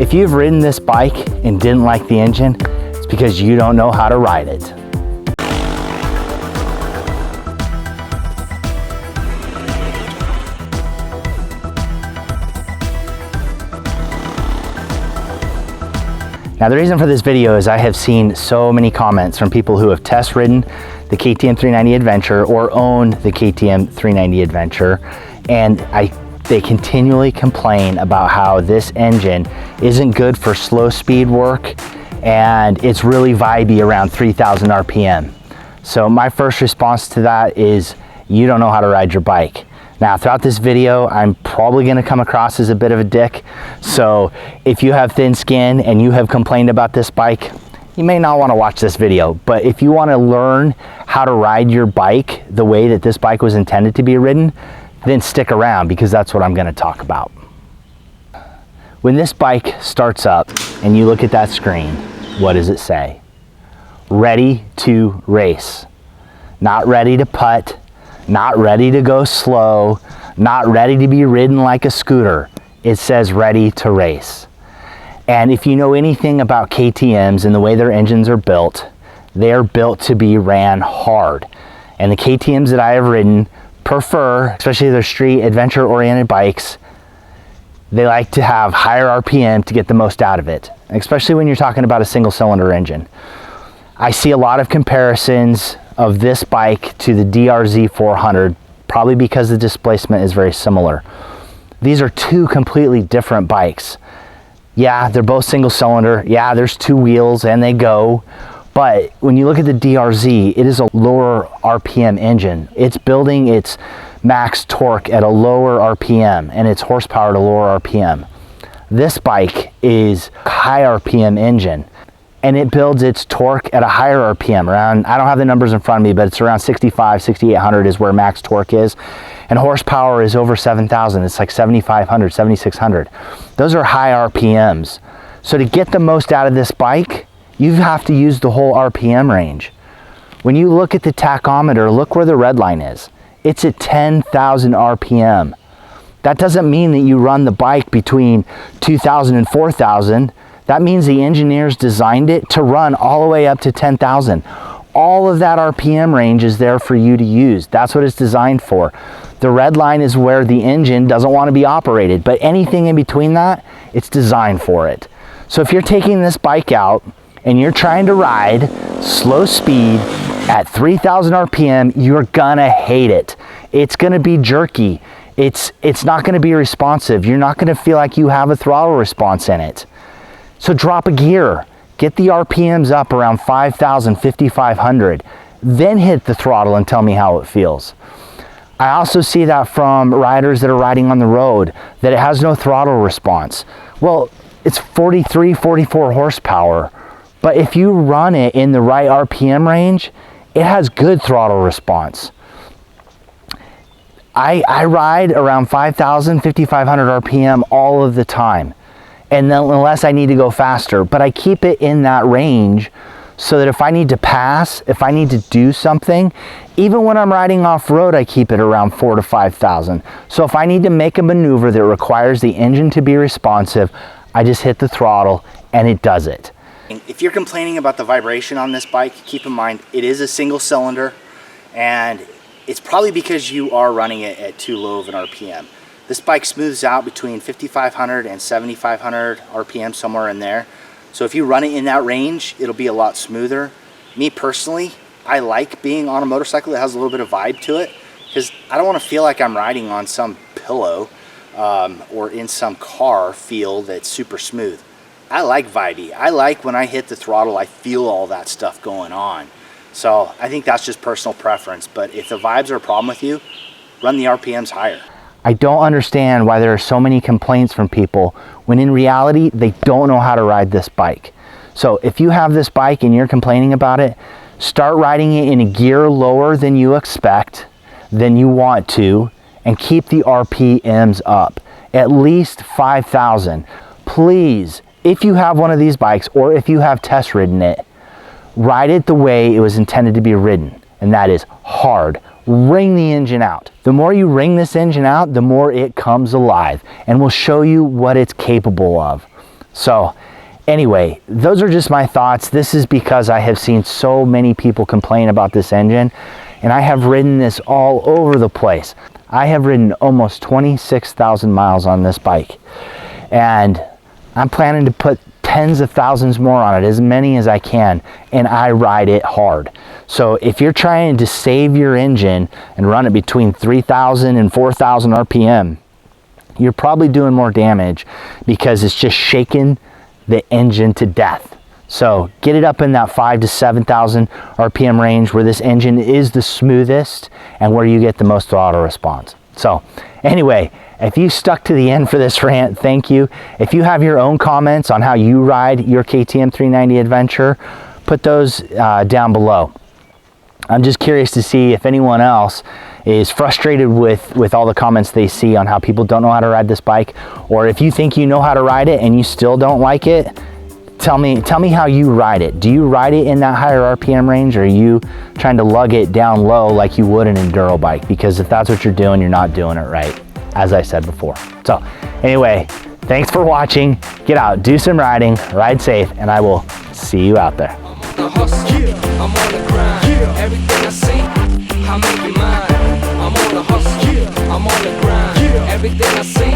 If you've ridden this bike and didn't like the engine, it's because you don't know how to ride it. Now the reason for this video is I have seen so many comments from people who have test ridden the KTM 390 Adventure or own the KTM 390 Adventure, and they continually complain about how this engine isn't good for slow speed work and it's really vibey around 3,000 RPM. So my first response to that is you don't know how to ride your bike. Now throughout this video, I'm probably gonna come across as a bit of a dick. So if you have thin skin and you have complained about this bike, you may not wanna watch this video. But if you wanna learn how to ride your bike the way that this bike was intended to be ridden, then stick around because that's what I'm gonna talk about. When this bike starts up and you look at that screen, what does it say? Ready to race. Not ready to putt, not ready to go slow, not ready to be ridden like a scooter. It says ready to race. And if you know anything about KTMs and the way their engines are built, they are built to be ran hard. And the KTMs that I have ridden prefer, especially their street adventure oriented bikes, they like to have higher RPM to get the most out of it, especially when you're talking about a single cylinder engine. I see a lot of comparisons of this bike to the DRZ 400, probably because the displacement is very similar. These are two completely different bikes. Yeah, they're both single cylinder. Yeah, there's two wheels and they go. But when you look at the DRZ, it is a lower RPM engine. It's building its max torque at a lower RPM and its horsepower at a lower RPM. This bike is a high RPM engine, and it builds its torque at a higher RPM, around, I don't have the numbers in front of me, but it's around 65, 6,800 is where max torque is. And horsepower is over 7,000. It's like 7,500, 7,600. Those are high RPMs. So to get the most out of this bike, you have to use the whole RPM range. When you look at the tachometer, look where the red line is. It's at 10,000 RPM. That doesn't mean that you run the bike between 2,000 and 4,000. That means the engineers designed it to run all the way up to 10,000. All of that RPM range is there for you to use. That's what it's designed for. The red line is where the engine doesn't want to be operated, but anything in between that, it's designed for it. So if you're taking this bike out and you're trying to ride slow speed at 3,000 RPM, you're gonna hate it. It's gonna be jerky. It's not gonna be responsive. You're not gonna feel like you have a throttle response in it. So drop a gear, get the RPMs up around 5,000, 5,500, then hit the throttle and tell me how it feels. I also see that from riders that are riding on the road, that it has no throttle response. Well, it's 43, 44 horsepower, but if you run it in the right RPM range, it has good throttle response. I ride around 5,000, 5,500 RPM all of the time. And then unless I need to go faster, but I keep it in that range so that if I need to pass, if I need to do something, even when I'm riding off-road, I keep it around 4,000 to 5,000. So if I need to make a maneuver that requires the engine to be responsive, I just hit the throttle and it does it. If you're complaining about the vibration on this bike, keep in mind it is a single cylinder, and it's probably because you are running it at too low of an RPM. This bike smooths out between 5,500 and 7,500 RPM, somewhere in there. So if you run it in that range, it'll be a lot smoother. Me personally, I like being on a motorcycle that has a little bit of vibe to it, because I don't want to feel like I'm riding on some pillow or in some car feel that's super smooth. I like vibey. I like when I hit the throttle, I feel all that stuff going on. So I think that's just personal preference. But if the vibes are a problem with you, run the RPMs higher. I don't understand why there are so many complaints from people when in reality, they don't know how to ride this bike. So if you have this bike and you're complaining about it, start riding it in a gear lower than you expect, than you want to, and keep the RPMs up, at least 5,000. Please, if you have one of these bikes or if you have test ridden it, ride it the way it was intended to be ridden, and that is hard. Wring the engine out. The more you wring this engine out, the more it comes alive and will show you what it's capable of. So anyway, those are just my thoughts. This is because I have seen so many people complain about this engine, and I have ridden this all over the place. I have ridden almost 26,000 miles on this bike, and I'm planning to put tens of thousands more on it, as many as I can, and I ride it hard. So if you're trying to save your engine and run it between 3,000 and 4,000 RPM, you're probably doing more damage because it's just shaking the engine to death. So get it up in that 5,000 to 7,000 RPM range where this engine is the smoothest and where you get the most throttle response. So anyway, if you stuck to the end for this rant, thank you. If you have your own comments on how you ride your KTM 390 Adventure, put those down below. I'm just curious to see if anyone else is frustrated with all the comments they see on how people don't know how to ride this bike, or if you think you know how to ride it and you still don't like it, tell me how you ride it. Do you ride it in that higher RPM range, or are you trying to lug it down low like you would an enduro bike? Because if that's what you're doing, you're not doing it right, as I said before. So anyway, thanks for watching. Get out, do some riding, ride safe, and I will see you out there. I'm on the grind. Everything I see, I make it mine. I'm on the hustle. I'm on the grind. Everything I see.